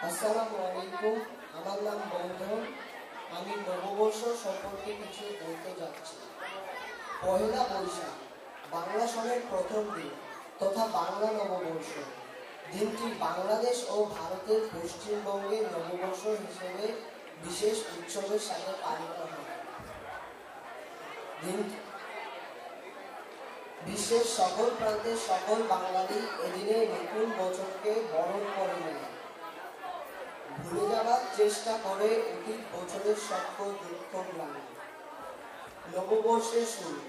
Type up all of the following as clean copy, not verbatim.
আসসালামু আলাইকুম। আমার নাম বন্ধন। আমি নববর্ষ সম্পর্কে কিছু বলতে যাচ্ছি। পহেলা বৈশাখ বাংলা সনের প্রথম দিন তথা বাংলা নববর্ষ। দিনটি বাংলাদেশ ও ভারতের পশ্চিমবঙ্গে নববর্ষ হিসেবে বিশেষ উৎসবের সাথে পালিত হয়। বিশ্বের সকল প্রান্তের সকল বাঙালি এদিনে নতুন বছরকে বরণ করে নেয়, ভুলে যাওয়ার চেষ্টা করে অতীত বছরের সকল দুঃখ গ্লানি। নববর্ষের শুরু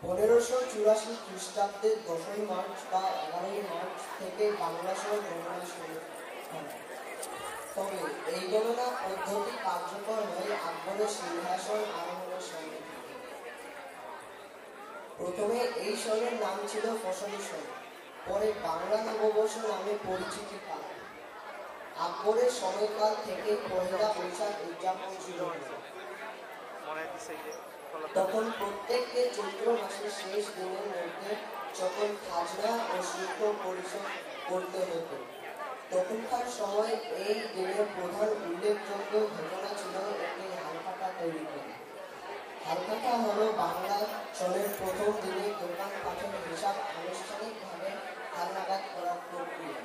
1584 খ্রিস্টাব্দের 10ই মার্চ বা 11ই মার্চ থেকে বাংলা সন গণনা শুরু হয়। তবে এই গণনা পদ্ধতি কার্যকর হয় আকবরের সিংহাসন আরোহণের সঙ্গে। প্রথমে এই সনের নাম ছিল ফসলি সন, পরে বাংলা নববর্ষ নামে পরিচিতি পায়। আকবরের সময়কাল থেকে পহেলা বৈশাখ উদযাপন শুরু হয়। তখন প্রত্যেককে চৈত্র মাসের শেষ দিনের মধ্যে সকল খাজনা ও শুল্ক পরিশোধ করতে হতো। তখনকার সময় এই দিনের প্রধান উল্লেখযোগ্য ঘটনা ছিল একটি হালখাতা তৈরি করা। হালখাতা হলো বাংলা সনের প্রথম দিনে দোকানপাটের হিসাব আনুষ্ঠানিকভাবে হালনাগাদ করার প্রক্রিয়া।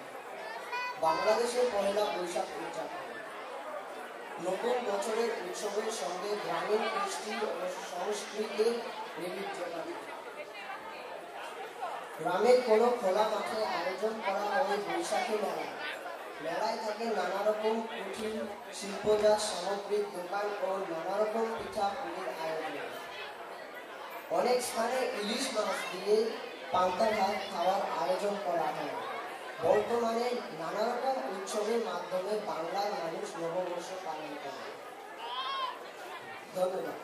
বাংলাদেশে পহেলা বৈশাখ উদযাপন নতুন বছরের উৎসবের সঙ্গে গ্রামীণ কৃষ্টি ও সংস্কৃতির নিবিড় যোগাযোগ। গ্রামের কোনো খোলা মাঠে আয়োজন করা হয় বৈশাখী মেলা। মেলায় থাকে নানা রকম কুটির শিল্পজাত সামগ্রীর দোকান ও নানা রকম পিঠা পুলির আয়োজন। অনেক স্থানে ইলিশ মাছ দিয়ে পান্তা ভাত খাওয়ার আয়োজন করা হয়। বর্তমানে নানা রকম উৎসবের মাধ্যমে বাংলার মানুষ নববর্ষ পালন করে। ধন্যবাদ।